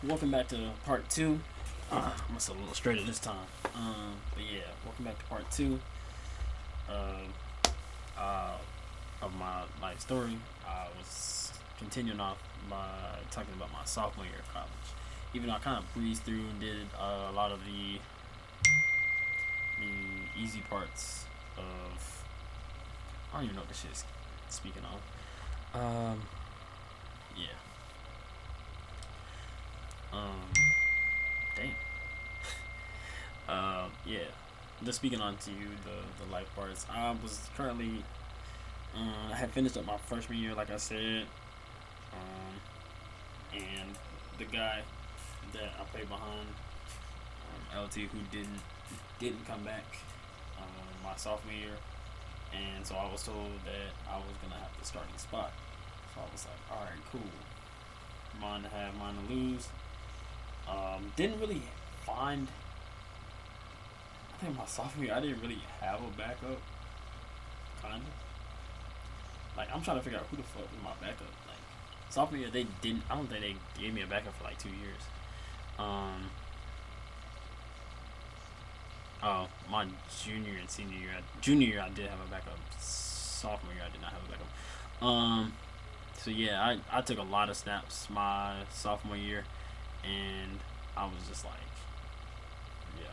Welcome back to part two. I'm gonna say a little straighter this time. But yeah, welcome back to part two uh, uh, of my life story. I was continuing off by talking about my sophomore year of college. Even though I kind of breezed through and did a lot of the easy parts of I don't even know what this shit is speaking of. Yeah. Um, damn. Yeah. Just speaking on to you, the life parts. I was currently, I had finished up my freshman year, like I said, and the guy that I played behind, LT, who didn't come back, my sophomore year, and so I was told that I was gonna have the starting spot. So I was like, all right, cool. Mine to have, mine to lose. Didn't really find I think my sophomore year, I didn't really have a backup, kind of. Like, I'm trying to figure out who the fuck was my backup. Like, sophomore year, they didn't, I don't think they gave me a backup for like 2 years. Um, oh, my junior and senior year, junior year, I did have a backup. Sophomore year, I did not have a backup. So yeah, I took a lot of snaps my sophomore year, and I was just like, yeah,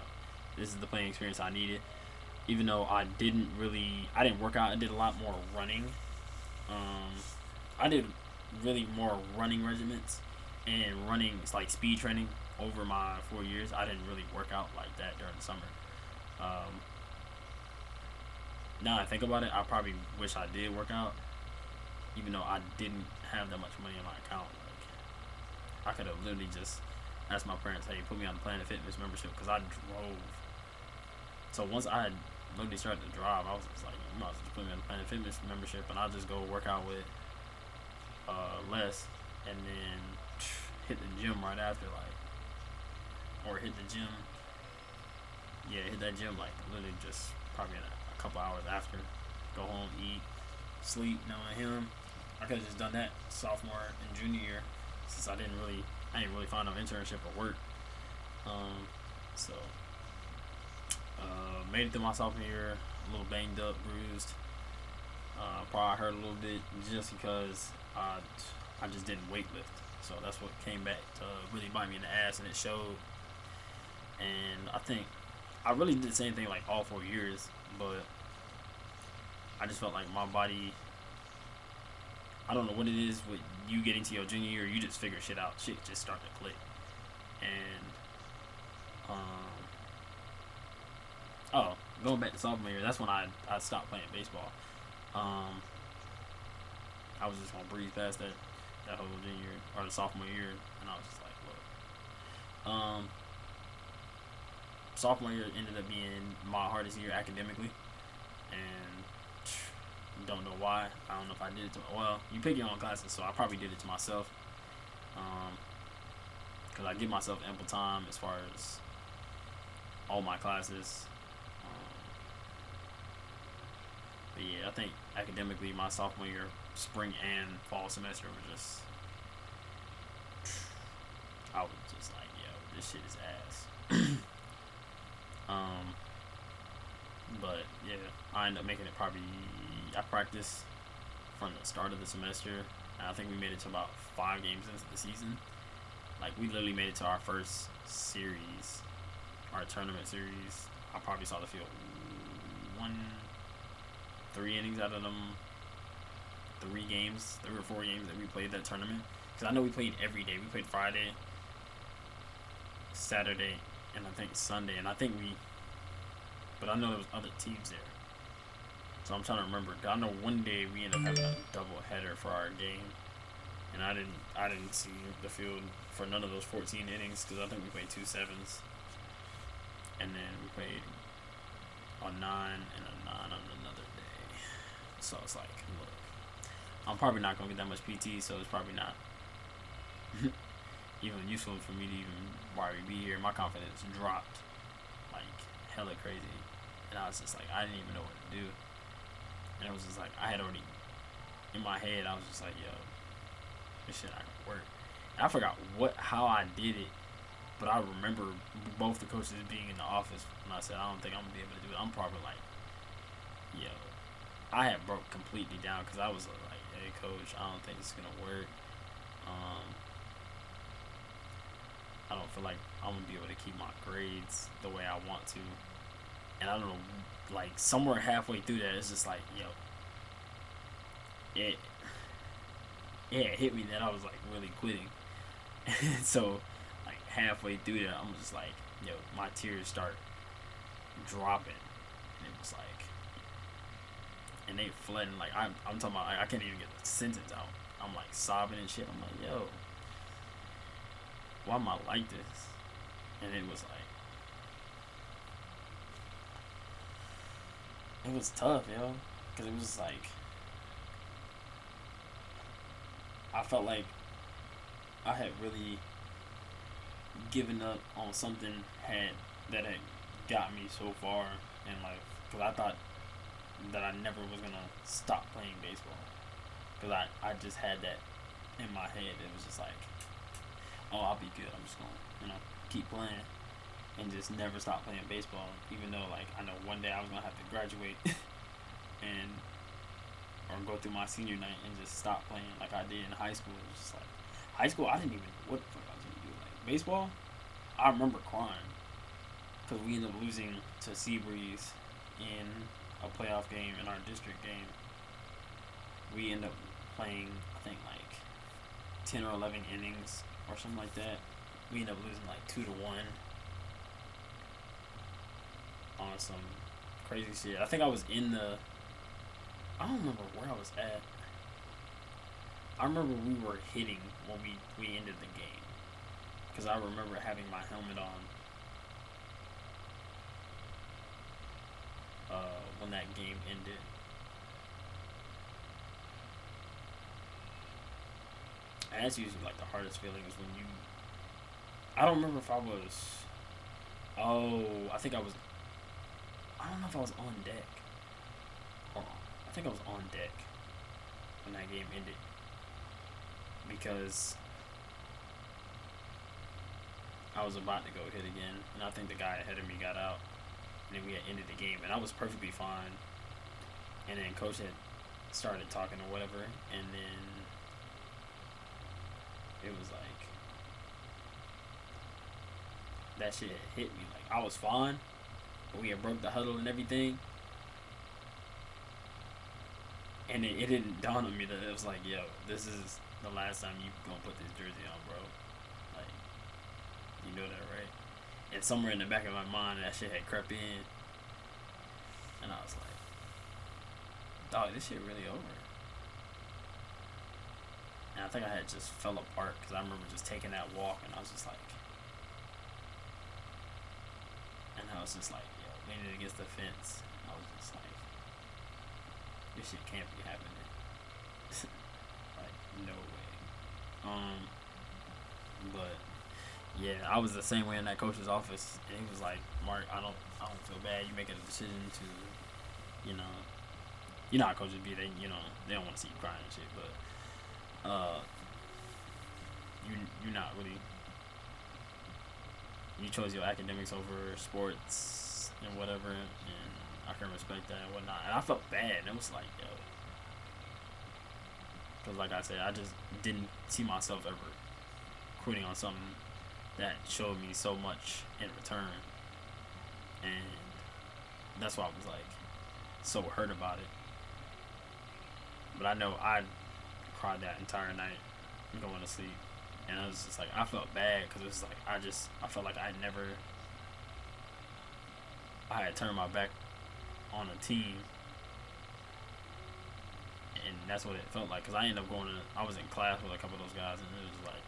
this is the playing experience I needed. Even though I didn't work out. I did a lot more running. Um, I did really more running regiments and running like speed training over my 4 years. I didn't really work out like that during the summer. Um, Now I think about it, I probably wish I did work out, even though I didn't have that much money in my account. Like, I could have literally just asked my parents, "Hey, put me on the Planet Fitness membership," because I drove. So once I had literally started to drive, I was just like, "You might as well just put me on the Planet Fitness membership, and I'll just go work out with less, and then hit the gym right after, like, or hit the gym. Yeah, hit that gym like literally just probably in a couple hours after. Go home, eat, sleep. Knowing him, I could have just done that sophomore and junior year, since I didn't really find no internship or work. Um, so made it through my sophomore year, a little banged up, bruised. Probably hurt a little bit just because I just didn't weight lift. So that's what came back to really bite me in the ass, and it showed. And I think I really did the same thing like all 4 years, but I just felt like my body. I don't know what it is with you getting to your junior year. You just figure shit out. Shit just start to click. And oh, going back to sophomore year, that's when I stopped playing baseball. Um, I was just gonna breeze past that whole junior or the sophomore year, and I was just like, look. Sophomore year ended up being my hardest year academically, and don't know why. I don't know if I did it to well. You pick your own classes, so I probably did it to myself. Because I give myself ample time as far as all my classes. But yeah, I think academically, my sophomore year, spring and fall semester were just. I was just like, yo, this shit is ass. um, but yeah, I ended up making it probably. I practiced from the start of the semester. And I think we made it to about 5 games into the season. Like, we literally made it to our first series, our tournament series. I probably saw the field 3 innings out of them 3 games, 3 or 4 games that we played that tournament. Because I know we played every day. We played Friday, Saturday, and I think Sunday. And I think but I know there was other teams there. So I'm trying to remember. I know one day we ended up having a double header for our game, and I didn't see the field for none of those 14 innings because I think we played 2 sevens, and then we played a 9 and a 9 on another day. So it's like, look, I'm probably not gonna get that much PT, so it's probably not even useful for me to even why we be here. My confidence dropped like hella crazy, and I was just like, I didn't even know what to do, and it was just like I had already in my head. I was just like, yo, this shit not gonna work. I forgot how I did it, but I remember both the coaches being in the office when I said I don't think I'm gonna be able to do it. I'm probably like, yo, I had broke completely down because I was like, hey coach, I don't think it's gonna work. Um, I don't feel like I'm gonna be able to keep my grades the way I want to, and I don't know, like somewhere halfway through that, it's just like, yo, it it hit me that I was like really quitting. So like halfway through that, I'm just like, yo, my tears start dropping, and it was like, and they flooding. Like I'm talking about, like, I can't even get the sentence out. I'm like sobbing and shit. I'm like, yo, why am I like this? And it was like, it was tough, yo, because it was like, I felt like I had really given up on something that had got me so far in life, because I thought that I never was gonna stop playing baseball, because I just had that in my head. It was just like, oh, I'll be good. I'm just gonna, keep playing and just never stop playing baseball. Even though, like, I know one day I was gonna have to graduate and or go through my senior night and just stop playing like I did in high school. It was just like high school. I didn't even know what the fuck I was gonna do. Like baseball, I remember crying because we ended up losing to Seabreeze in a playoff game in our district game. We ended up playing, I think, like 10 or 11 innings or something like that. We ended up losing like 2-1 on some crazy shit. I think I was in the. I don't remember where I was at. I remember we were hitting when we ended the game, because I remember having my helmet on when that game ended. And that's usually like the hardest feeling is when you. I don't remember if I was. Oh, I think I was. I don't know if I was on deck. Hold on. I think I was on deck when that game ended, because I was about to go hit again, and I think the guy ahead of me got out, and then we had ended the game, and I was perfectly fine. And then coach had started talking or whatever, and then it was like that shit had hit me. Like I was fine, but we had broke the huddle and everything, and it didn't dawn on me that it was like, yo, this is the last time you gonna put this jersey on, bro. Like, you know that, right? And somewhere in the back of my mind, that shit had crept in, and I was like, dog, this shit really over. And I think I had just fell apart because I remember just taking that walk, and I was just like, yo, leaning against the fence. I was just like, this shit can't be happening. Like, no way. But yeah, I was the same way in that coach's office, and he was like, Mark, I don't feel bad. You making a decision to, you know, how coaches be. They don't want to see you crying and shit, but you're not really. You chose your academics over sports and whatever, and I can respect that and whatnot. And I felt bad, and it was like, yo, because like I said, I just didn't see myself ever quitting on something that showed me so much in return, and that's why I was like so hurt about it. But I know I cried that entire night going to sleep, and I was just like, I felt bad because it was like I felt like I had turned my back on a team, and that's what it felt like, because I ended up I was in class with a couple of those guys, and it was like,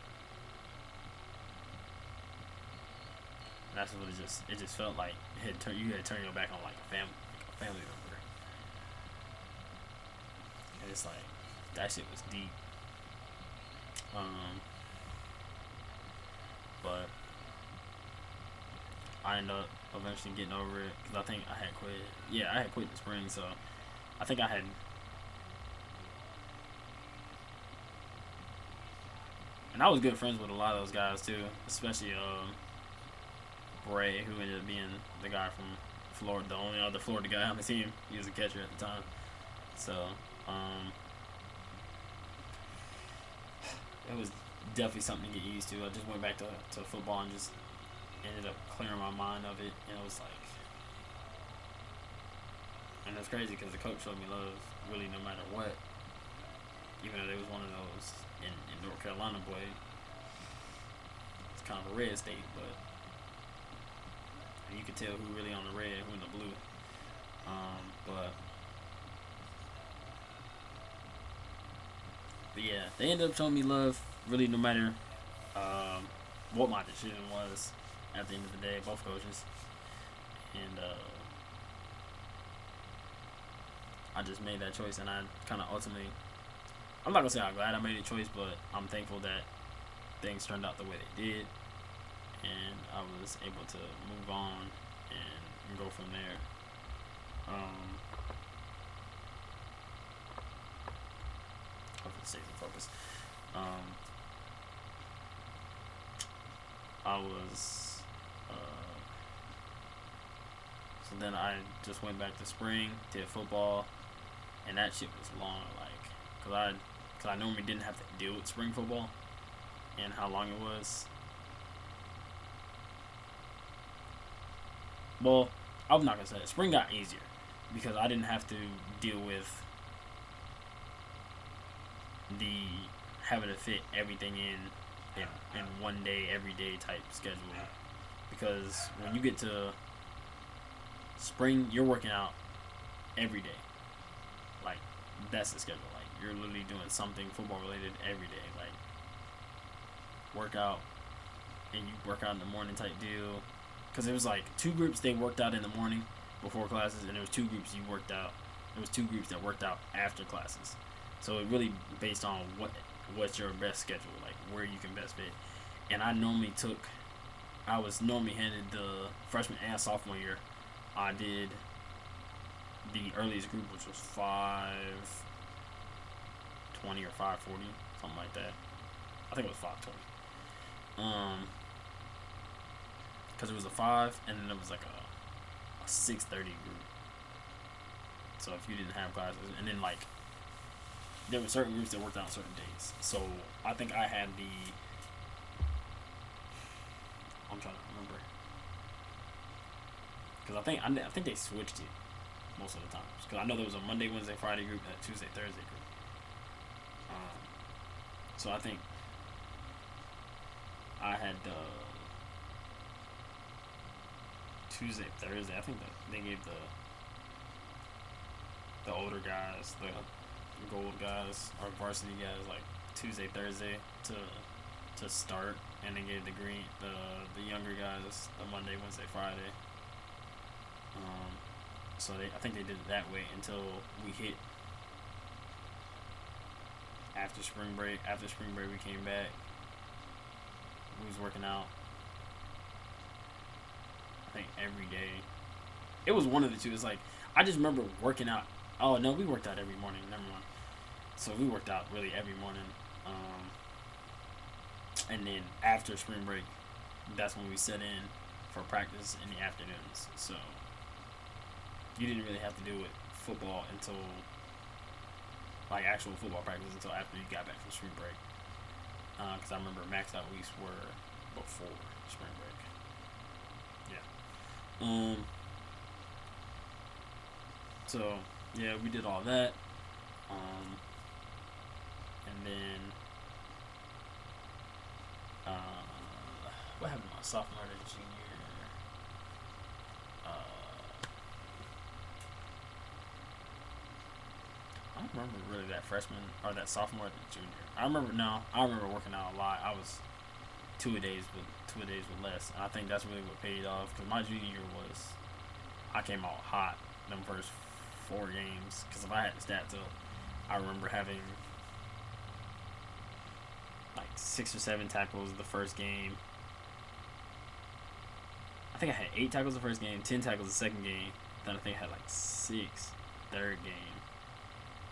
that's what it just felt like you had turned your back on like a family member, and it's like that shit was deep. But I ended up eventually getting over it because I think I had quit. Yeah, I had quit in the spring, so I think I had. And I was good friends with a lot of those guys too, especially Bray, who ended up being the guy from Florida, the only other Florida guy on the team. He was a catcher at the time. So, it was definitely something to get used to. I just went back to football and just ended up clearing my mind of it. And it was like, and it's crazy because the coach showed me love really no matter what. Even though they was one of those in North Carolina, boy, it's kind of a red state, but you could tell who really on the red, who in the blue. But yeah, they ended up showing me love really no matter what my decision was at the end of the day, both coaches. And I just made that choice, and I kind of ultimately, I'm not going to say I'm glad I made a choice, but I'm thankful that things turned out the way they did, and I was able to move on and go from there. Hopefully stay focused. I was so then I just went back to spring, did football, and that shit was long, like, cause I normally didn't have to deal with spring football and how long it was. Well, I'm not gonna say it. Spring got easier because I didn't have to deal with the having to fit everything in one day, every day type schedule. Because when you get to spring, you're working out every day. Like, that's the schedule. Like, you're literally doing something football related every day. Like, workout, and you work out in the morning type deal. Because it was like 2 groups they worked out in the morning before classes, and there was 2 groups you worked out. There was 2 groups that worked out after classes. So it really based on what's your best schedule, like where you can best fit. And I was normally handed the freshman and sophomore year. I did the earliest group, which was 5:20 or 5:40, something like that. I think it was 5:20. Because it was a 5, and then it was like a 6:30 group. So if you didn't have classes, and then like there were certain groups that worked out on certain days. So I think I had I'm trying to remember, because I think they switched it most of the times. Because I know there was a Monday, Wednesday, Friday group, and a Tuesday, Thursday group. So I think I had Tuesday, Thursday. I think that they gave the older guys, the gold guys, or varsity guys, like Tuesday, Thursday to start, and they gave the younger guys the Monday, Wednesday, Friday. So I think they did it that way until we hit after spring break. After spring break, we came back. We was working out, I think, every day. It was one of the two. It's like, I just remember working out. Oh no, we worked out every morning. Never mind. So we worked out really every morning. And then after spring break, that's when we set in for practice in the afternoons. So you didn't really have to do with football until, like, actual football practice until after you got back from spring break. Because I remember max out weeks were before spring break. Yeah. So yeah, we did all that. And then what happened to my sophomore and junior? I don't remember really that freshman or that sophomore and junior. I remember working out a lot. I was two a days with less, and I think that's really what paid off. Because my junior year I came out hot them first 4 games. Because if I had the stats up, I remember having like 6 or 7 tackles the first game. I think I had 8 tackles the first game, 10 tackles the second game. Then I think I had like 6 third game,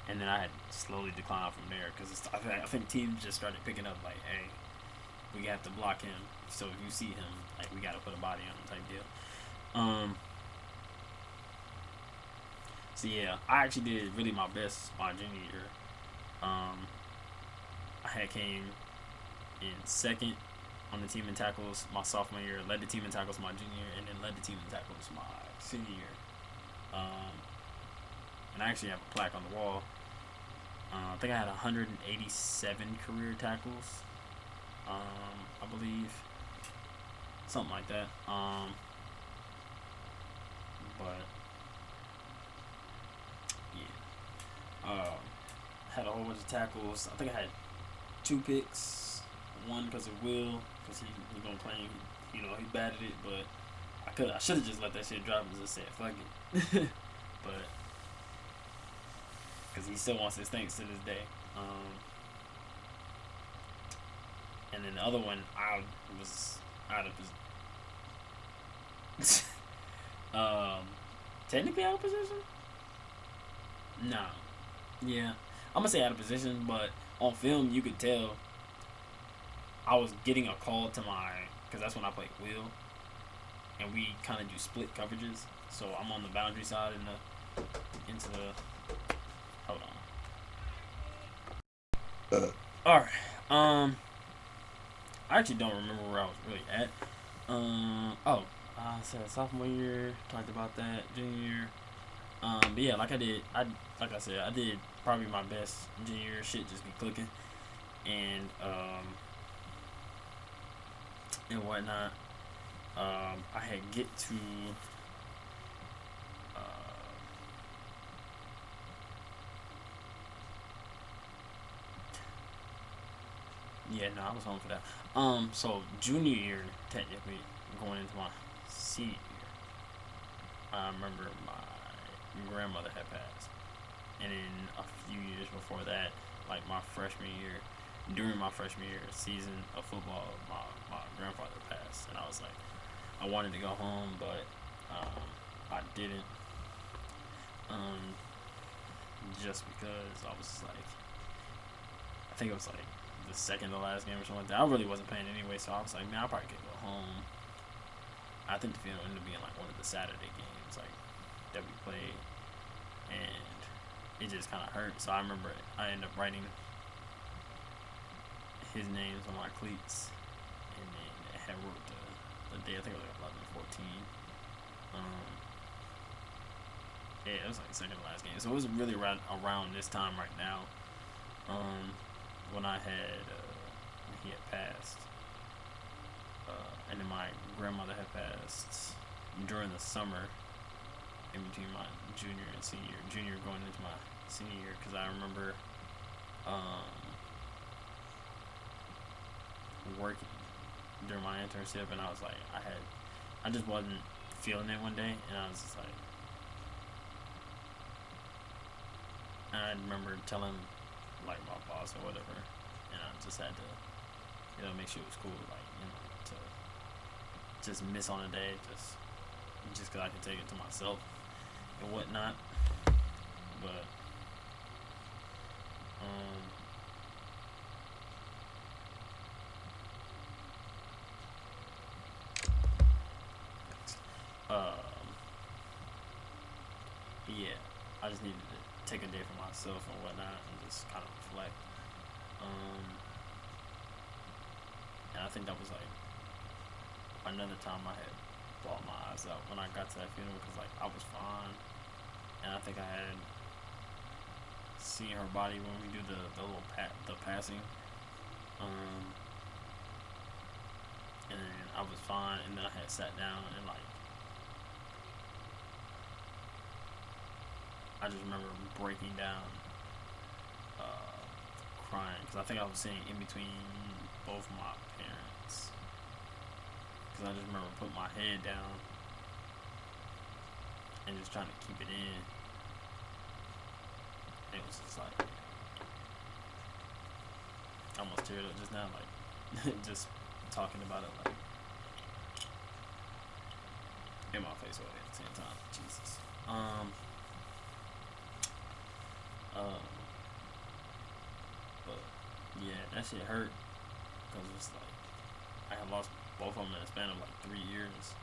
and then I had slowly declined from there because I think teams just started picking up like, hey, we have to block him. So if you see him, like we gotta put a body on him type deal. Um, so yeah, I actually did really my best my junior year. Um, I had came in second on the team in tackles my sophomore year, led the team in tackles my junior year, and then led the team in tackles my senior year. Um, and I actually have a plaque on the wall. I think I had 187 career tackles. I believe something like that. But yeah, had a whole bunch of tackles. I think I had 2 picks. One because of Will, because he gonna claim he batted it, but I should have just let that shit drop and just said fuck it. But because he still wants his thanks to this day. And then the other one, I was out of position. Technically out of position? Nah. Yeah. I'm gonna say out of position, but on film you could tell I was getting a call to because that's when I played Will, and we kind of do split coverages. So I'm on the boundary side into the. Hold on. All right. I actually don't remember where I was really at. I said sophomore year. Talked about that junior year. But yeah, like I said, I did probably my best junior year. Shit just be clicking, and whatnot. I had get to. Yeah, no, I was home for that. So junior year, technically, going into my senior year, I remember my grandmother had passed, and then a few years before that, like my freshman year, during my freshman year season of football, my grandfather passed, and I was like, I wanted to go home, but I didn't, um, just because I was like, I think it was like the second to last game or something like that. I really wasn't playing anyway, so I was like, man, I probably could go home. I think the field ended up being like one of the Saturday games, like that we played, and it just kind of hurt. So I remember I ended up writing his names on my cleats, and then it had wrote the day. I think it was like 11-14. Yeah, it was like the second to last game, so it was really around this time right now. When I had when he had passed, and then my grandmother had passed during the summer, in between my junior and senior year. Junior going into my senior year, because I remember working during my internship, and I was like, I just wasn't feeling it one day, and I was just like, I remember telling like my boss or whatever, and I just had to, make sure it was cool, like to just miss on a day, just because I could take it to myself and whatnot. But but yeah, I just needed to take a day for myself and whatnot, and just kind of reflect. And I think that was like another time I had bawled my eyes out when I got to that funeral, because like I was fine, and I think I had seen her body when we do the little the passing, and then I was fine, and then I had sat down, and like I just remember breaking down, crying, because I think I was sitting in between both my parents, because I just remember putting my head down and just trying to keep it in. It was just like, I almost teared up just now, like just talking about it, like in my face all at the same time. Jesus. But yeah, that shit hurt, because it's like I lost both of them in a span of like 3 years,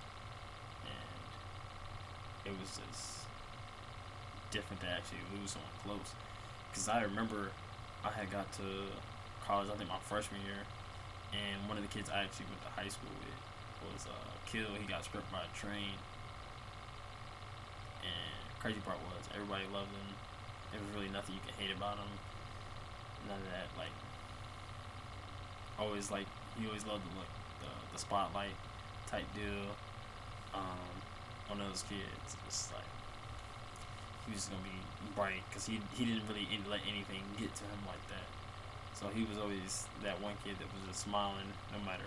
and it was just different to actually lose someone close. Because I remember I had got to college, I think my freshman year, and one of the kids I actually went to high school with was killed. He got struck by a train, and crazy part was everybody loved him. There was really nothing you could hate about him. None of that, like, always like he always loved the spotlight type deal. One of those kids was like he was just gonna be bright because he didn't really let anything get to him like that. So he was always that one kid that was just smiling no matter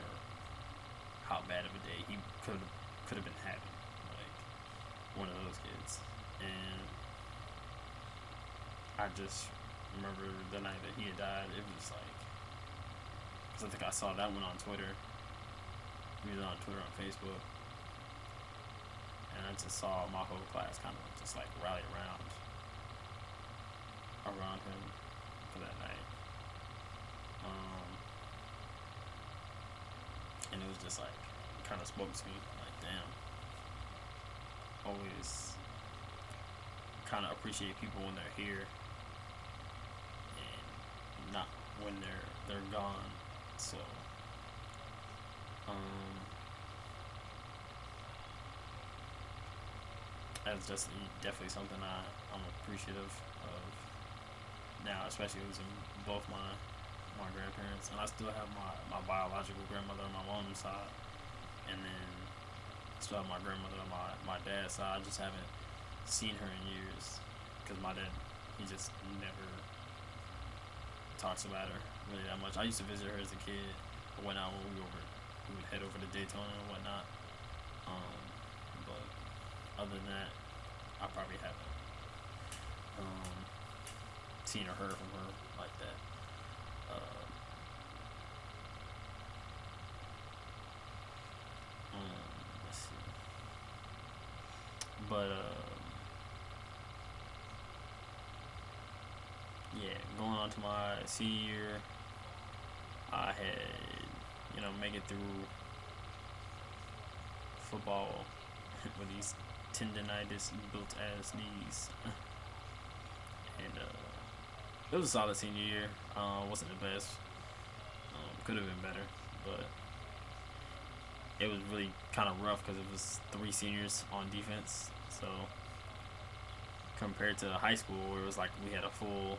how bad of a day he could have been having. Like one of those kids, and I just remember the night that he had died. It was like, because I think I saw that one on Twitter. He was on Twitter, on Facebook, and I just saw my whole class kind of just like rally around him for that night. And it was just like, kind of spoke to me, like, damn. Always kind of appreciate people when they're here, and not when they're gone. So, that's just definitely something I'm appreciative of now, especially losing both my grandparents, and I still have my biological grandmother on my mom's side, and then I still have my grandmother on my dad's side. I just haven't seen her in years because my dad, he just never talks about her really that much. I used to visit her as a kid. I went out when we would head over to Daytona and whatnot. But other than that, I probably haven't seen or heard from her like that. Let's see. But yeah, going on to my senior year, I had make it through football with these tendonitis built ass knees, and it was a solid senior year. Wasn't the best. Could have been better, but it was really kind of rough because it was 3 seniors on defense. So compared to high school, where it was like we had a full,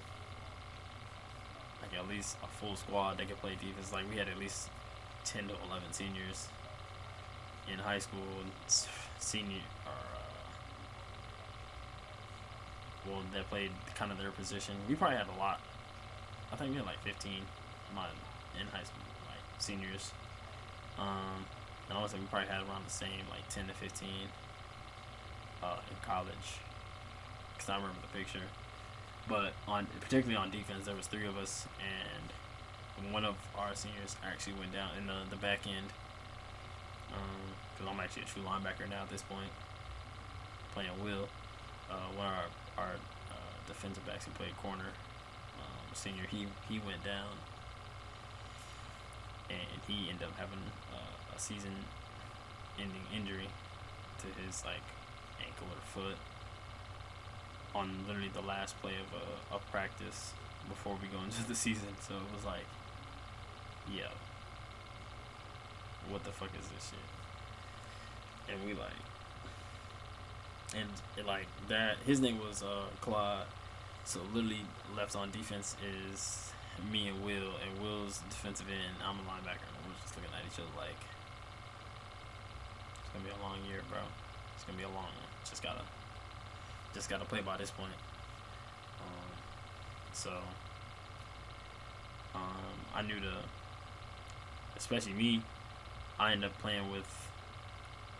like at least a full squad that could play defense. Like we had at least 10 to 11 seniors in high school, and senior or that played kind of their position. We probably had a lot. I think we had like 15 in high school, like seniors. And honestly, we probably had around the same, like 10 to 15 in college, because I remember the picture. But particularly on defense, there was 3 of us, and one of our seniors actually went down in the back end. Because I'm actually a true linebacker now at this point, playing Will. One of our defensive backs who played corner, senior, he went down, and he ended up having a season-ending injury to his like ankle or foot on literally the last play of practice before we go into the season. So it was like, yo, what the fuck is this shit? And we like, and it, like that. His name was Claude. So literally left on defense is me and Will, and Will's defensive end. I'm a linebacker, and we're just looking at each other like, it's gonna be a long year, bro. It's gonna be a long one. Just gotta play by this point. So I knew especially me, I ended up playing with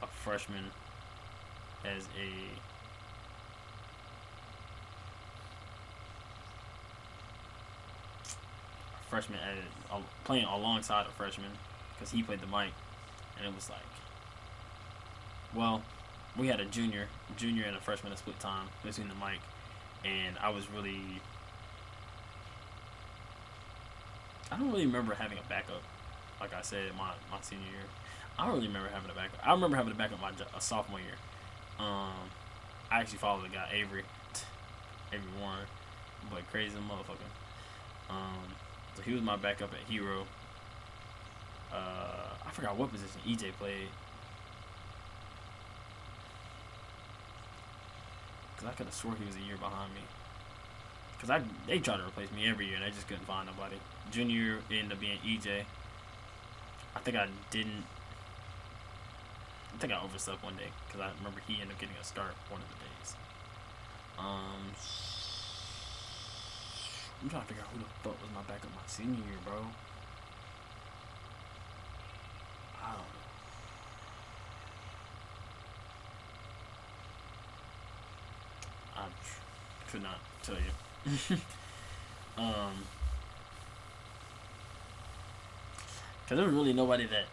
a freshman as a freshman playing alongside a freshman because he played the mic, and it was like, well, we had a junior and a freshman at split time between the mic, and I don't really remember having a backup like I said, my senior year. I don't really remember having a backup. I remember having a backup my sophomore year. I actually followed the guy Avery Warren, but crazy motherfucker. So he was my backup at Hero. I forgot what position EJ played. Cause I could have swore he was a year behind me. Cause they tried to replace me every year and I just couldn't find nobody. Junior year it ended up being EJ. I think I overslept one day because I remember he ended up getting a start one of the days. I'm trying to figure out who the fuck was my backup my senior year, bro. I don't know. I could not tell you. Because there was really nobody that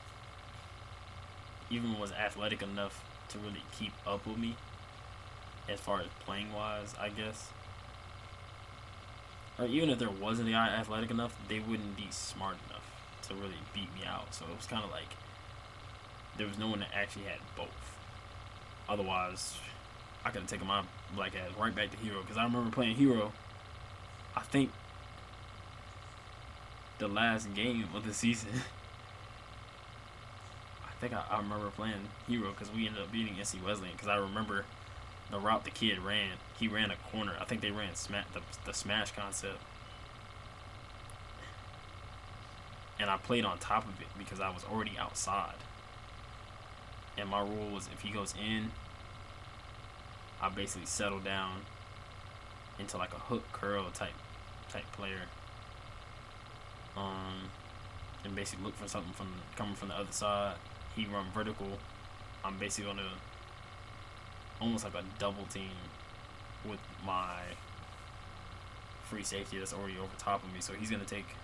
even was athletic enough to really keep up with me as far as playing wise, I guess. Or even if there wasn't a guy athletic enough, they wouldn't be smart enough to really beat me out. So it was kind of like there was no one that actually had both. Otherwise, I could have taken my black ass right back to Hero. Because I remember playing Hero, I think, the last game of the season. I remember playing Hero because we ended up beating NC Wesleyan. Because I remember the route the kid ran. He ran a corner. I think they ran the smash concept. And I played on top of it because I was already outside. And my rule was if he goes in, I basically settle down into like a hook curl type player. And basically look for something coming from the other side. He run vertical. I'm basically gonna almost like a double team with my free safety that's already over top of me. So he's gonna take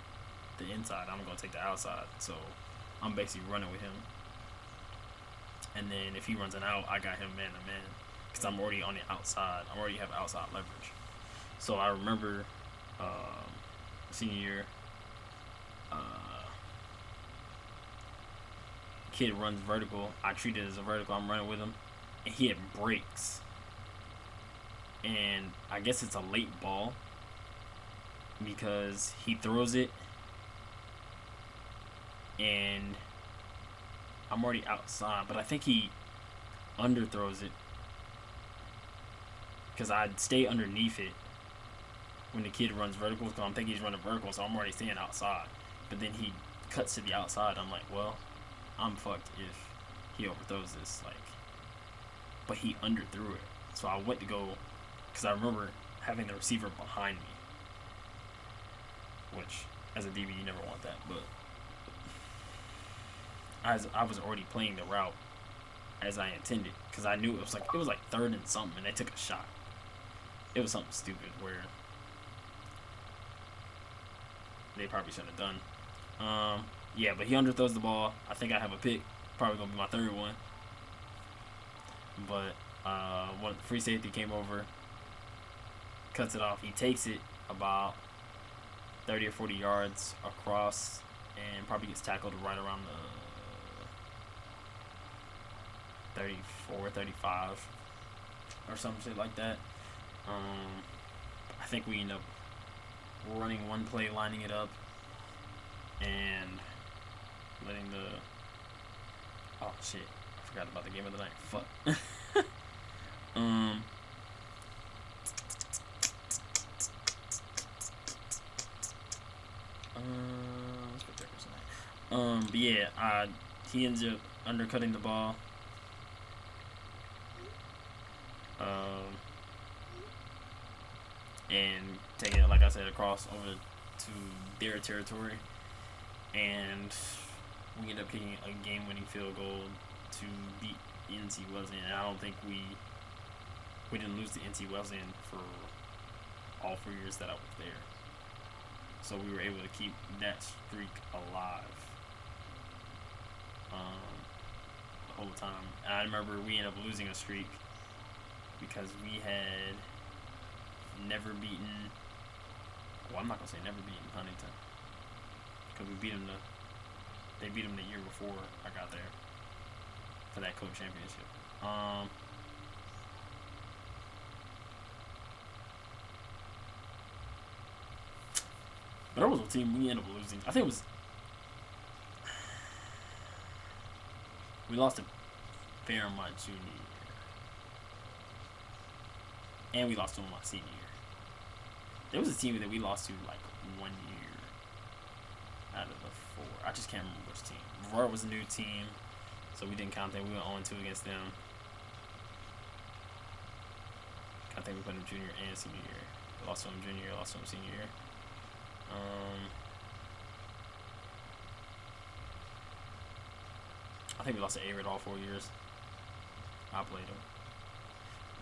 the inside. I'm gonna take the outside. So I'm basically running with him. And then if he runs an out, I got him man to man because I'm already on the outside. I already have outside leverage. So I remember senior year. Kid runs vertical. I treat it as a vertical. I'm running with him, and he had breaks. And I guess it's a late ball because he throws it, and I'm already outside. But I think he underthrows it because I'd stay underneath it when the kid runs vertical. Because I'm thinking he's running vertical, so I'm already staying outside. But then he cuts to the outside. I'm like, well, I'm fucked if he overthrows this, like, but he underthrew it. So I went to go, because I remember having the receiver behind me, which, as a DB, you never want that, but I was already playing the route as I intended, because I knew it was like third and something, and they took a shot. It was something stupid where they probably shouldn't have done. Yeah, but he underthrows the ball. I think I have a pick. Probably going to be my third one. But one free safety came over, cuts it off. He takes it about 30 or 40 yards across and probably gets tackled right around the 34, 35 or some shit like that. I think we end up running one play, lining it up, and letting oh shit, I forgot about the game of the night. Fuck. Let's go Jefferson tonight. But yeah, he ends up undercutting the ball. And taking it, like I said, across over to their territory. And we ended up kicking a game-winning field goal to beat NC Wesleyan. And I don't think we didn't lose to NC Wesleyan for all 4 years that I was there. So we were able to keep that streak alive the whole time. And I remember we ended up losing a streak because we had never beaten. Well, I'm not gonna say never beaten Huntington because we beat them They beat them the year before I got there for that co-championship. But that was a team we ended up losing. I think it was we lost to Fairmont junior year, and we lost to them my senior year. There was a team that we lost to like 1 year out of the four. I just can't remember which team. Aurora was a new team, so we didn't count them. We went 0-2 against them. I think we put them junior and senior year. Lost to them junior year, lost to them senior year. I think we lost to Arid all 4 years. I played them.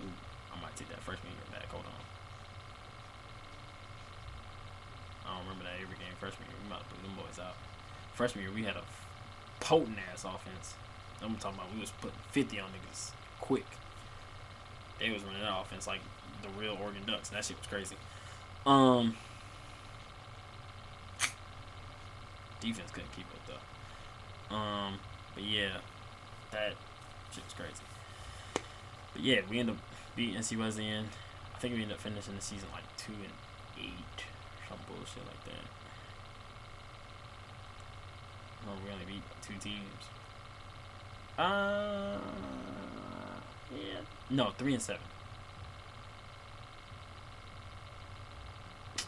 Ooh, I might take that freshman year back. Hold on. I don't remember that Avery game freshman year. We might have put them boys out. Freshman year, we had a potent ass offense. I'm talking about we was putting 50 on niggas quick. They was running that offense like the real Oregon Ducks. That shit was crazy. Defense couldn't keep up though. But yeah, that shit was crazy. But yeah, we ended up beating NC Wesleyan. I think we ended up finishing the season like 2-8. Some bullshit like that. No, we only beat 2 teams. Yeah. No, 3-7.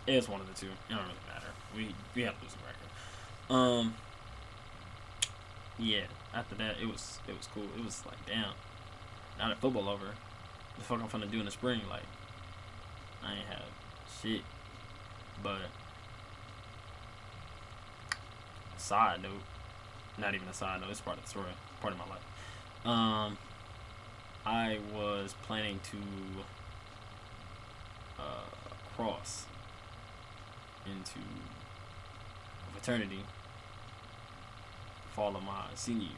It was one of the two. It don't really matter. We had a losing record. Yeah. After that, it was cool. It was like, damn. Now that football over, the fuck I'm finna do in the spring? Like, I ain't have shit. But side note, not even a side note. It's part of the story, part of my life. I was planning to cross into a fraternity fall of my senior year.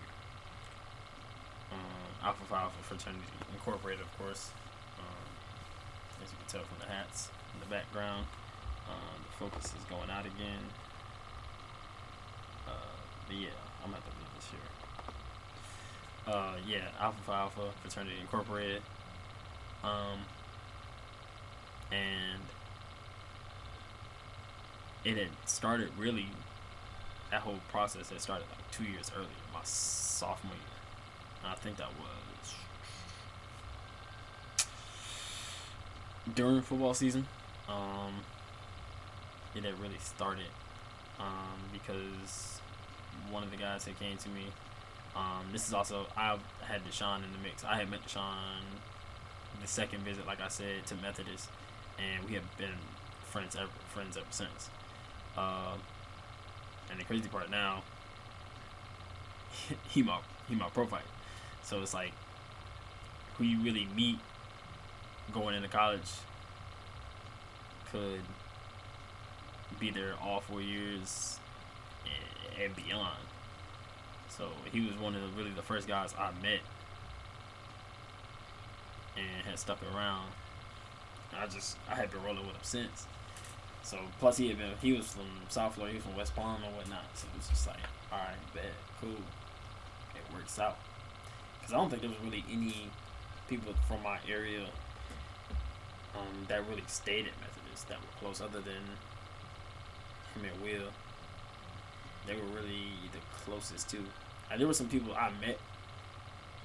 Alpha Phi Alpha Fraternity Incorporated, of course. As you can tell from the hats in the background, the focus is going out again. But yeah, I'm gonna have to leave this here. Yeah, Alpha Phi Alpha Fraternity Incorporated. And it had started really, that whole process had started like 2 years earlier, my sophomore year. And I think that was during football season. It had really started because one of the guys that came to me, this is also, I had Deshaun in the mix. I had met Deshaun the second visit, like I said, to Methodist, and we have been friends ever since. And the crazy part now, he my profile. So it's like, who you really meet going into college could be there all 4 years and beyond. So he was one of the first guys I met and had stuck around. I had been rolling with him since. So plus he was from South Florida, he was from West Palm and whatnot. So it was just like, all right, bet, cool, it works out. Because I don't think there was really any people from my area that really stayed at Methodist that were close, other than him and Will. They were really the closest to. And there were some people I met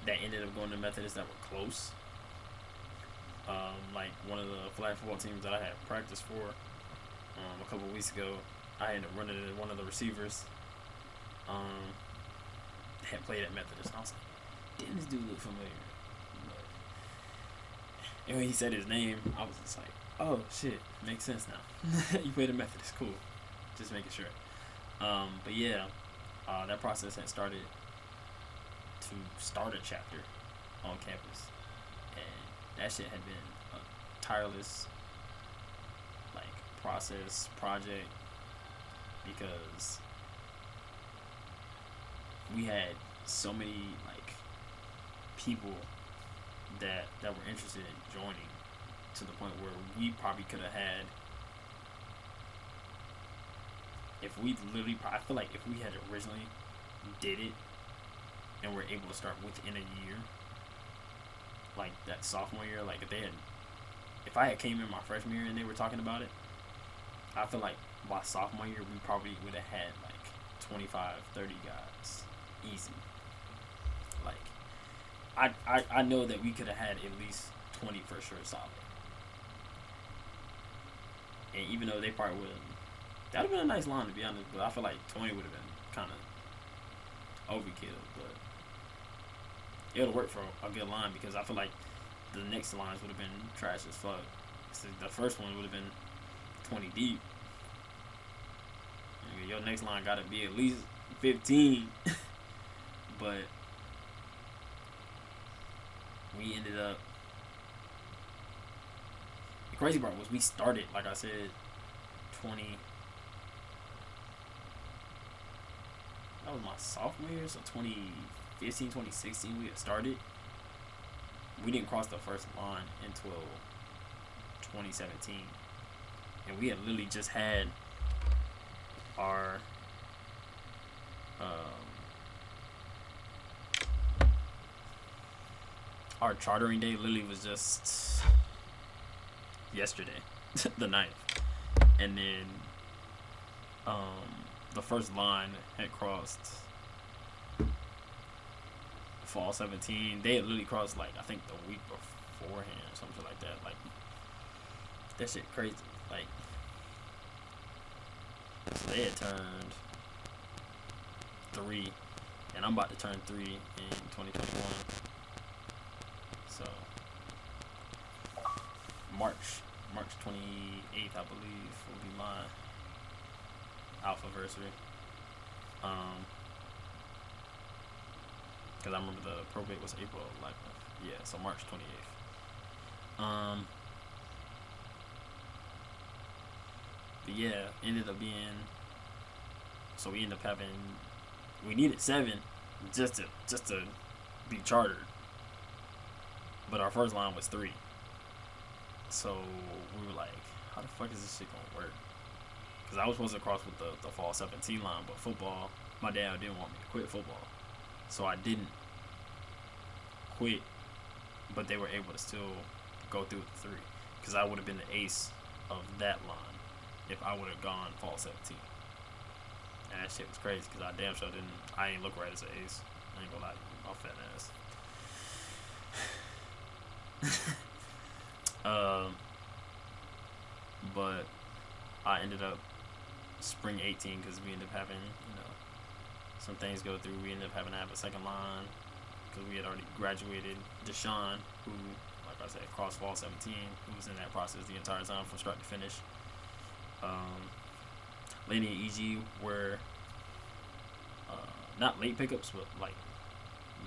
that ended up going to Methodist that were close. Like one of the flag football teams that I had practiced for a couple weeks ago, I ended up running into one of the receivers. Had played at Methodist. And I was like, damn, this dude look familiar. And when he said his name, I was just like, oh shit, makes sense now. You played at Methodist, cool. Just making sure. But yeah, that process had started to start a chapter on campus, and that shit had been a tireless project, because we had so many people that were interested in joining, to the point where we probably could have had, I feel like if we had originally did it and were able to start within a year, like that sophomore year, like if I had came in my freshman year and they were talking about it, I feel like by sophomore year we probably would have had like 25, 30 guys, easy. Like I know that we could have had at least 20 for sure solid. And even though they probably would have, that'd have been a nice line to be honest. But I feel like 20 would have been kind of overkill. But it would have worked for a good line because I feel like the next lines would have been trash as fuck. So the first one would have been 20 deep. Your next line got to be at least 15. But we ended up. The crazy part was we started, like I said, 20. That was my sophomore year, so 2015, 2016 we had started. We didn't cross the first line until 2017. And we had literally just had our our chartering day literally was just yesterday, the 9th. And then the first line had crossed fall 17. They had literally crossed like I think the week beforehand or something like that. Like that shit crazy. Like so they had turned 3 and I'm about to turn 3 in 2021. So March 28th, I believe, will be my alpha anniversary. Because I remember the probate was April 11th. Yeah, so March 28th. But yeah, ended up being. So we ended up having. We needed 7 just to be chartered. But our first line was 3. So we were like, how the fuck is this shit gonna work? Because I was supposed to cross with the fall 17 line, but football, my dad didn't want me to quit football. So I didn't quit, but they were able to still go through with the 3. Because I would have been the ace of that line if I would have gone fall 17. And that shit was crazy because I damn sure didn't, I ain't look right as an ace. I ain't gonna lie to you, my fat ass. But I ended up spring 18 because we ended up having, some things go through. We ended up having to have a second line because we had already graduated. Deshaun, who, like I said, crossed fall 17, who was in that process the entire time from start to finish. Laney and EG were not late pickups, but like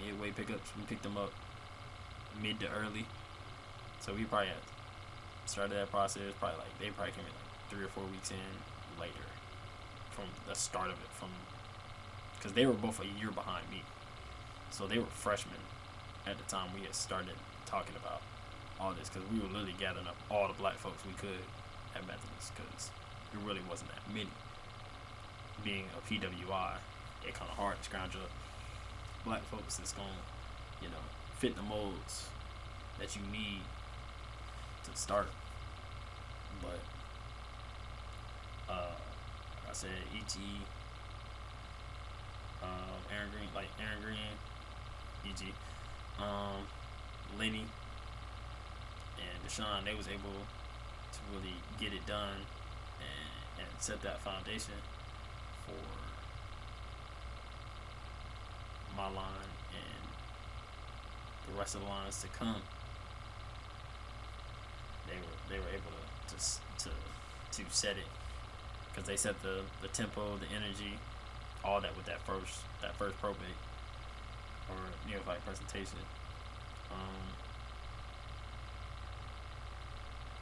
midway pickups. We picked them up mid to early. So we probably had started that process. Probably like they probably came in like 3 or 4 weeks in later from the start of it. From because they were both a year behind me, so they were freshmen at the time we had started talking about all this. Because we were literally gathering up all the black folks we could at Methodist because there really wasn't that many. Being a PWI, it kind of hard to scrounge up black folks that's gonna, fit the molds that you need to start. But like I said, EG, Aaron Green, EG, Lenny, and Deshaun, they was able to really get it done and set that foundation for my line and the rest of the lines to come. They were able to set it because they set the tempo, the energy, all that with that first probate or neophyte presentation.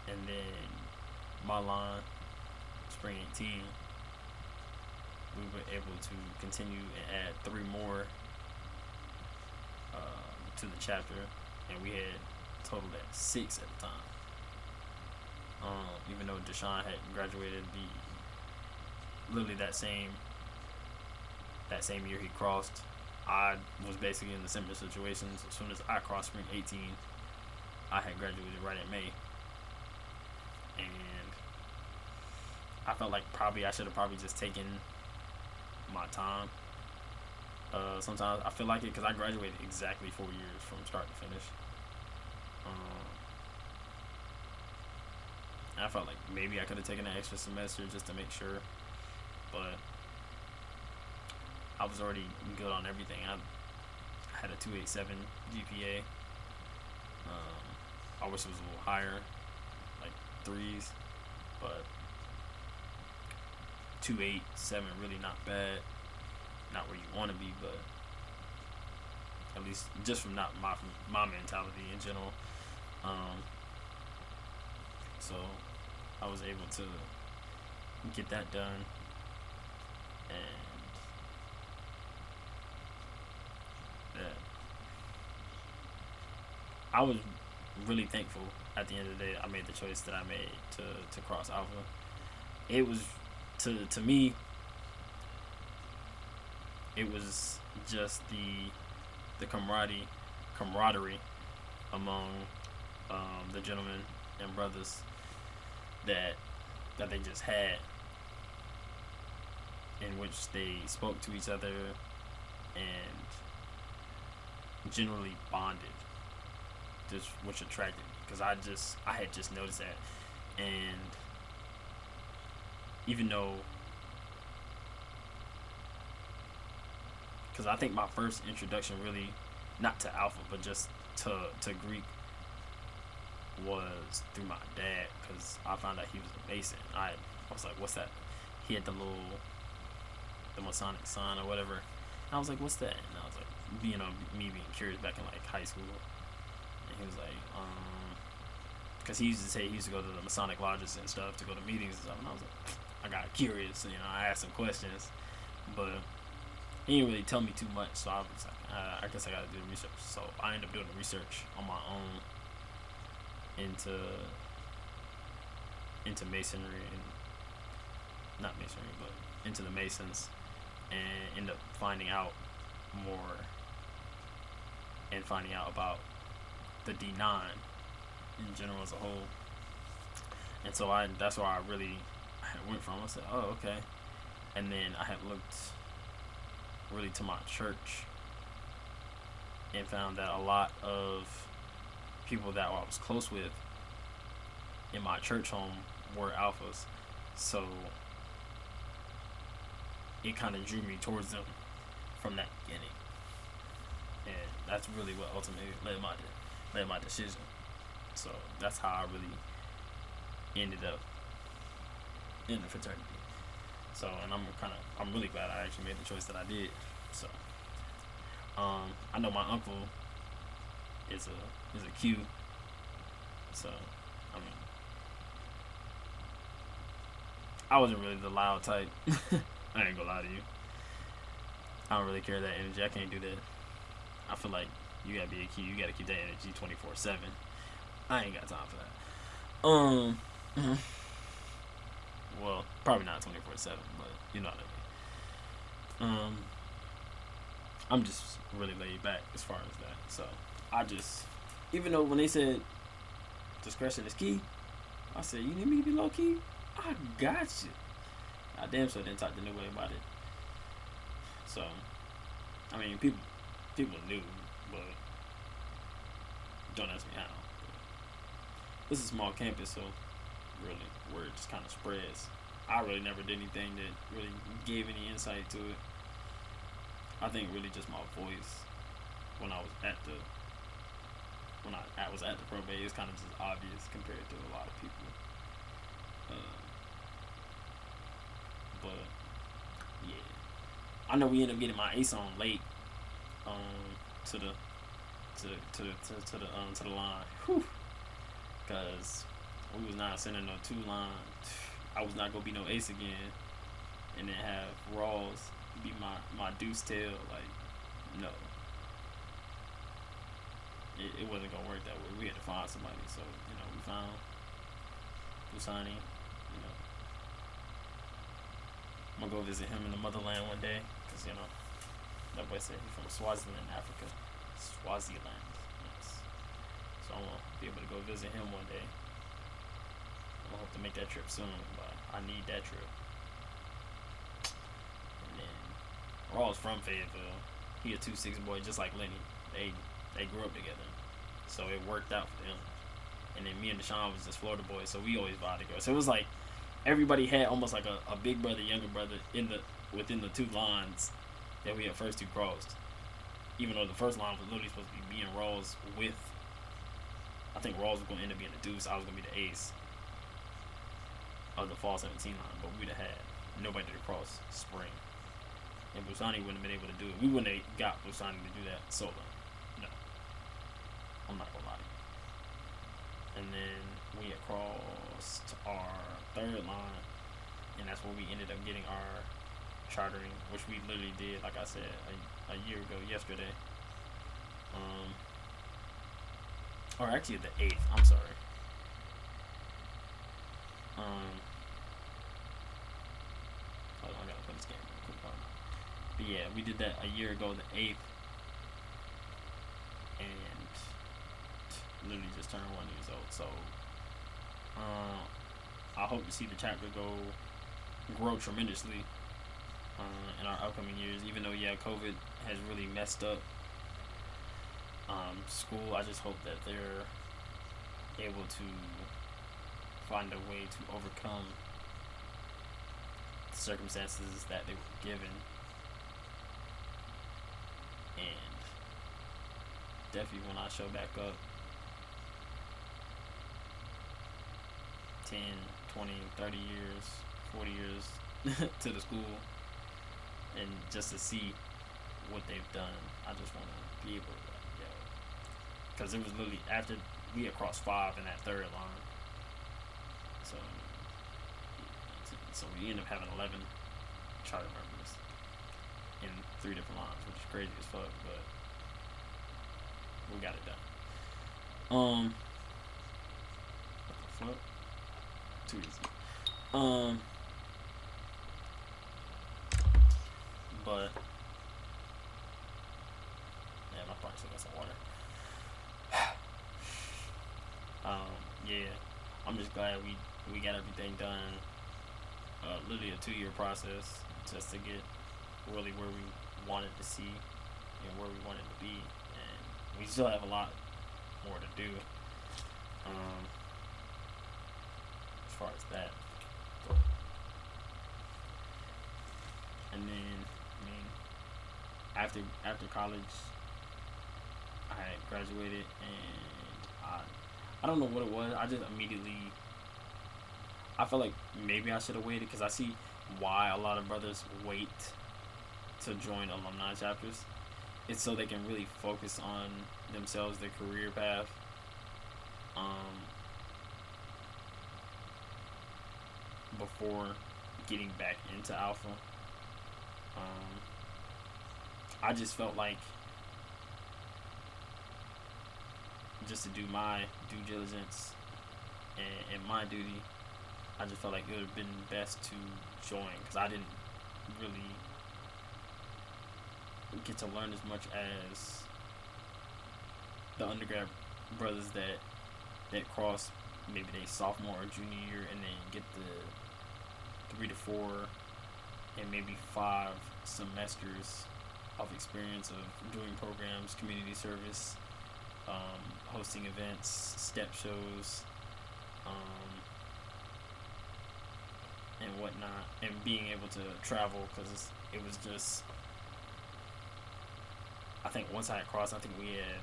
And then my line, spring 18, we were able to continue and add 3 more to the chapter, and we had totaled at 6 at the time. Even though Deshaun had graduated literally that same That same year he crossed, I was basically in the similar situations. As soon as I crossed spring 18, I had graduated right in May, and I felt like probably I should have probably just taken my time. Sometimes I feel like it because I graduated exactly 4 years from start to finish. Um, I felt like maybe I could have taken an extra semester just to make sure, but I was already good on everything. I had a 2.87 GPA. I wish it was a little higher, like threes, but 2.87 really not bad. Not where you want to be, but at least just from my mentality in general. Um, so I was able to get that done, and yeah, I was really thankful. At the end of the day, I made the choice that I made to cross Alpha. It was to me, it was just the camaraderie among the gentlemen and brothers that they just had, in which they spoke to each other and generally bonded, just which attracted me because I had just noticed that, and even though because I think my first introduction really not to Alpha but just to Greek was through my dad because I found out he was a Mason. I was like, what's that? He had the Masonic sign or whatever. And I was like, what's that? And I was like, me being curious back in like high school. And he was like, because he used to say he used to go to the Masonic lodges and stuff to go to meetings and stuff. And I was like, I got curious. I asked some questions, but he didn't really tell me too much. So I was like, I guess I got to do the research. So I ended up doing the research on my own into masonry and not masonry, but into the Masons, and end up finding out more and finding out about the D9 in general as a whole. And so that's where I really went from. I said, oh, okay. And then I had looked really to my church and found that a lot of people that I was close with in my church home were alphas. So it kind of drew me towards them from that beginning. And that's really what ultimately led my decision. So that's how I really ended up in the fraternity. So, and I'm really glad I actually made the choice that I did. So, I know my uncle is a Q. So, I mean, I wasn't really the loud type. I ain't gonna lie to you. I don't really carry that energy. I can't do that. I feel like you gotta be a Q. You gotta keep that energy 24/7. I ain't got time for that. Well, probably not 24/7, but you know what I mean. I'm just really laid back as far as that. So even though when they said discretion is key, I said, you need me to be low key? I got you. I damn sure didn't talk to nobody about it. So, I mean, people knew, but don't ask me how. This is a small campus, so really, word just kind of spreads. I really never did anything that really gave any insight to it. I think really just my voice when I was at the probate is kind of just obvious compared to a lot of people. But yeah, I know we ended up getting my ace on late to the line. Whew. Cause we was not sending no 2 line. I was not gonna be no ace again, and then have Rawls be my deuce tail. Like, no, it wasn't gonna work that way. We had to find somebody. So we found Busani. I'm gonna go visit him in the motherland one day. because that boy said he's from Swaziland, Africa. Swaziland, yes. So I'm gonna be able to go visit him one day. I'm gonna hope to make that trip soon, but I need that trip. And then Raw's from Fayetteville. He a 2-6 boy, just like Lenny. They grew up together, so it worked out for them. And then me and Deshaun was just Florida boys, so we always vibed together. So it was like everybody had almost like a big brother, younger brother within the two lines that we at first two crossed. Even though the first line was literally supposed to be me and Rawls with, I think Rawls was going to end up being the deuce. I was going to be the ace of the fall 17 line, but we'd have had nobody to cross spring. And Busani wouldn't have been able to do it. We wouldn't have got Busani to do that solo. No. I'm not going to lie to you. And then we had crossed our third line, and that's where we ended up getting our chartering, which we literally did, like I said, a year ago yesterday. Or actually the 8th, I'm sorry. Hold on, I gotta play this game real quick. But yeah, we did that a year ago, the 8th, and literally just turned 1 years old. So I hope to see the chapter grow tremendously in our upcoming years. Even though COVID has really messed up school, I just hope that they're able to find a way to overcome the circumstances that they were given, and definitely when I show back up 10, 20, 30 years, 40 years to the school, and just to see what they've done, I just want to be able to, because it was literally after we had crossed 5 in that third line, so we ended up having 11 charter members in 3 different lines, which is crazy as fuck, but we got it done. What the fuck? Too easy. But yeah, my partner still got some water. Yeah, I'm just glad we got everything done. Literally a 2-year process just to get really where we wanted to see and where we wanted to be, and we still have a lot more to do. As far as that, and then after college, I had graduated, and I don't know what it was. I just immediately, I felt like maybe I should have waited, because I see why a lot of brothers wait to join alumni chapters. It's so they can really focus on themselves, their career path. Before getting back into Alpha. I just felt like, just to do my due diligence and my duty, I just felt like it would have been best to join, because I didn't really get to learn as much as the undergrad brothers that cross maybe they sophomore or junior year, and then get the 3 to 4 and maybe 5 semesters of experience of doing programs, community service, hosting events, step shows, and whatnot, and being able to travel, because it was just, I think once I had crossed, I think we had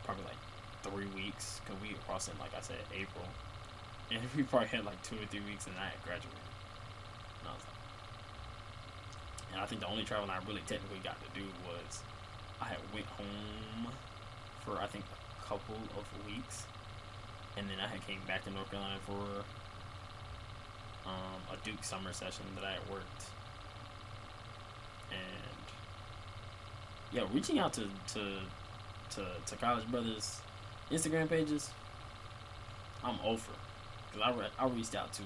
probably like 3 weeks, because we had crossed in, like I said, April, and we probably had like 2 or 3 weeks, and I had graduated. And I was like, and I think the only traveling I really technically got to do was I had went home for I think a couple of weeks, and then I had came back to North Carolina for a Duke summer session that I had worked. And yeah, reaching out to college brothers Instagram pages, I'm over, because I reached out to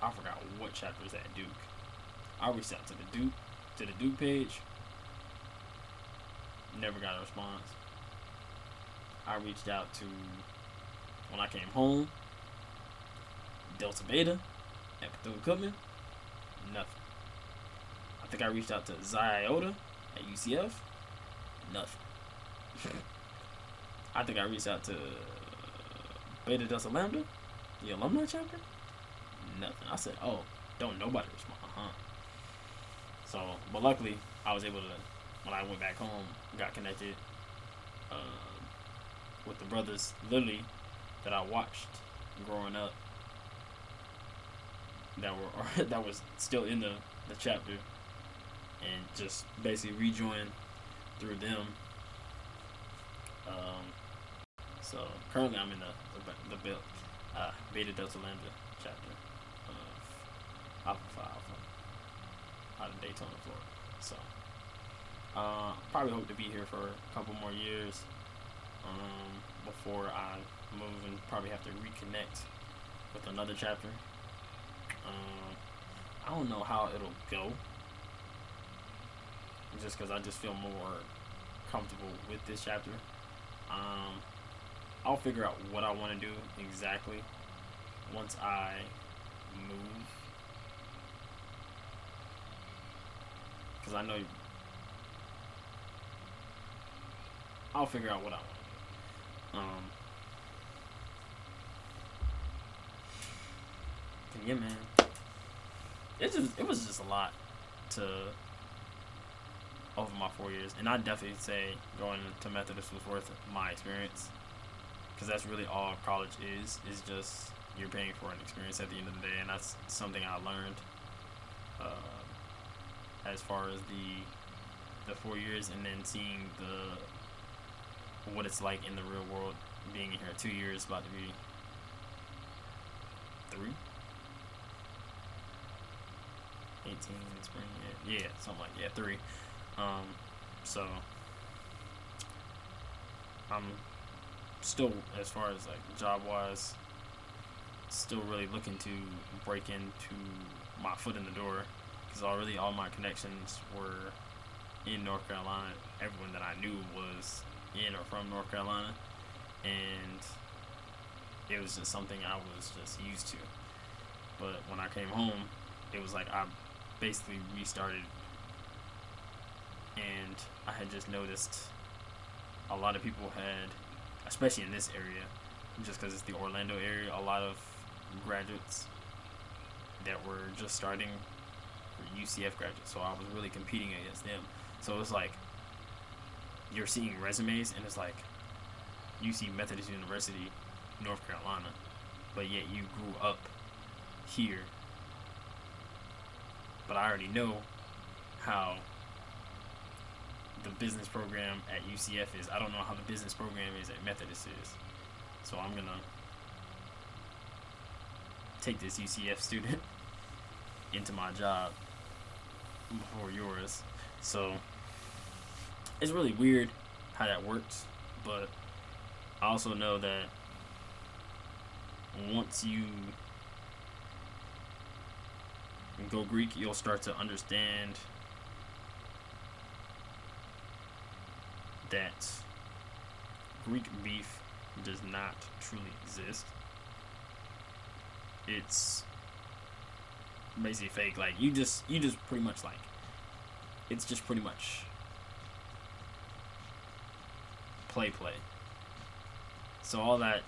I forgot what chapter is at Duke. I reached out to the Duke page. Never got a response. I reached out to, when I came home, Delta Beta at Bethune-Cookman. Nothing. I think I reached out to Xi Iota at UCF. Nothing. I think I reached out to Beta Delta Lambda, the alumni chapter. Nothing. I said, oh, don't nobody respond, huh? So, but luckily, I was able to, when I went back home, got connected with the brothers, literally, that I watched growing up, that was still in the chapter, and just basically rejoined through them. So currently I'm in the Beta Delta Lambda chapter of Alpha Phi Alpha out of Daytona, Florida. So probably hope to be here for a couple more years before I move, and probably have to reconnect with another chapter. I don't know how it'll go, just because I just feel more comfortable with this chapter. I'll figure out what I want to do exactly once I move, because I know I'll figure out what I want to do. Yeah, man. It was just a lot to over my 4 years, and I definitely say going to Methodist was worth my experience, because that's really all college is just you're paying for an experience at the end of the day, and that's something I learned as far as the 4 years, and then seeing what it's like in the real world, being in here 2 years, about to be 3. 18 in spring, yeah, something like 3. So I'm still, as far as like job wise, still really looking to break into my foot in the door, because already all my connections were in North Carolina. Everyone that I knew was in or from North Carolina, and it was just something I was just used to. But when I came home, it was like I basically restarted, and I had just noticed a lot of people had, especially in this area, just because it's the Orlando area, a lot of graduates that were just starting were UCF graduates, so I was really competing against them. So it was like you're seeing resumes, and it's like UC Methodist University, North Carolina, but yet you grew up here. But I already know how the business program at UCF is. I don't know how the business program is at Methodist is. So I'm going to take this UCF student into my job before yours. So it's really weird how that works, but I also know that once you go Greek, you'll start to understand that Greek beef does not truly exist. It's basically fake. Like you just pretty much like, it's just pretty much play. So all that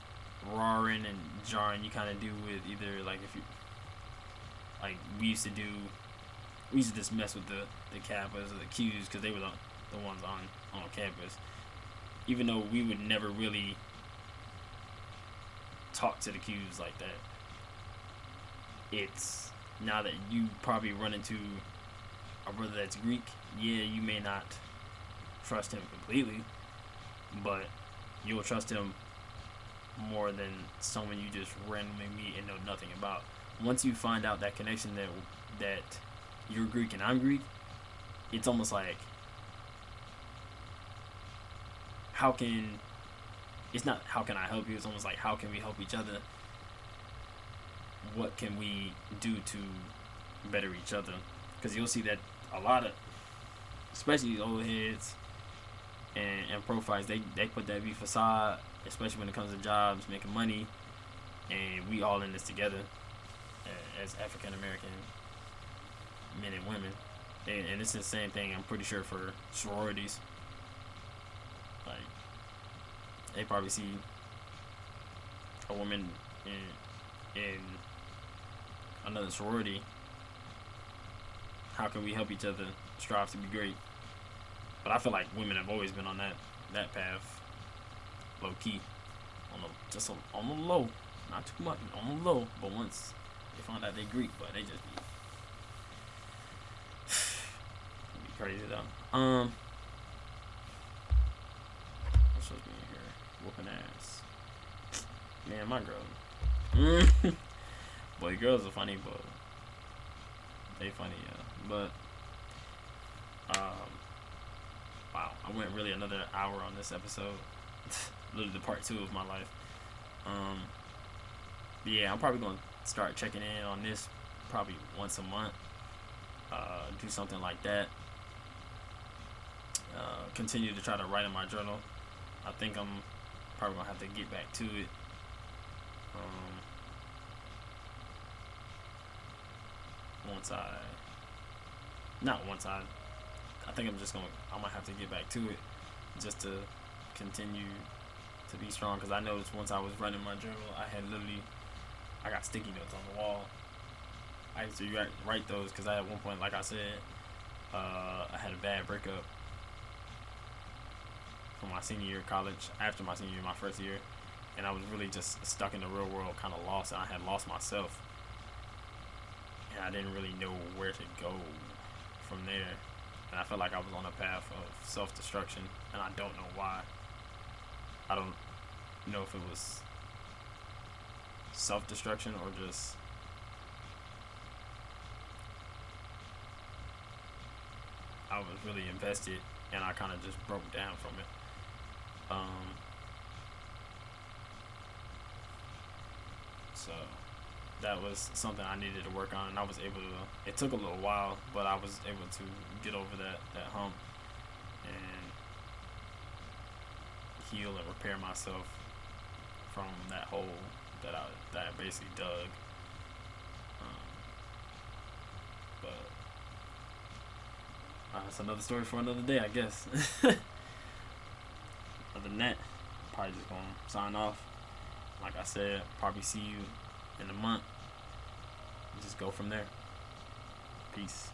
roaring and jarring you kind of do with either, like, if you like, we used to just mess with the Kappas or the Qs, because they were the ones on campus, even though we would never really talk to the Qs like that. It's now that you probably run into a brother that's Greek, yeah, you may not trust him completely, but you'll trust him more than someone you just randomly meet and know nothing about. Once you find out that connection that you're Greek and I'm Greek, it's almost like, it's not how can I help you, it's almost like how can we help each other what can we do to better each other? Because you'll see that a lot of, especially these old heads and profiles, they put that be facade, especially when it comes to jobs, making money, and we all in this together as African American men and women. And it's the same thing, I'm pretty sure, for sororities. Like, they probably see a woman in another sorority. How can we help each other strive to be great? But I feel like women have always been on that path, low key, on the low, not too much, on the low. But once they find out they Greek, but they just be crazy though. What's supposed to be in here? Whooping ass. Man, my girl. Boy, girls are funny, but they funny, yeah. But wow, I went really another hour on this episode. Literally the part 2 of my life. Yeah, I'm probably gonna start checking in on this probably once a month. Do something like that. Continue to try to write in my journal. I think I'm probably gonna have to get back to it. I think I might have to get back to it just to continue to be strong. Because I noticed once I was running my journal, I got sticky notes on the wall. I used to write those because at one point, like I said, I had a bad breakup for my senior year of college. After my senior year, my first year, and I was really just stuck in the real world, kind of lost, and I had lost myself, and I didn't really know where to go from there, and I felt like I was on a path of self-destruction, and I don't know why. I don't know if it was self-destruction or just I was really invested and I kind of just broke down from it. So that was something I needed to work on, and I was able to. It took a little while, but I was able to get over that hump and heal and repair myself from that hole that I basically dug. But that's another story for another day, I guess. Other than that, probably just gonna sign off. Like I said, probably see you in a month. Just go from there. Peace.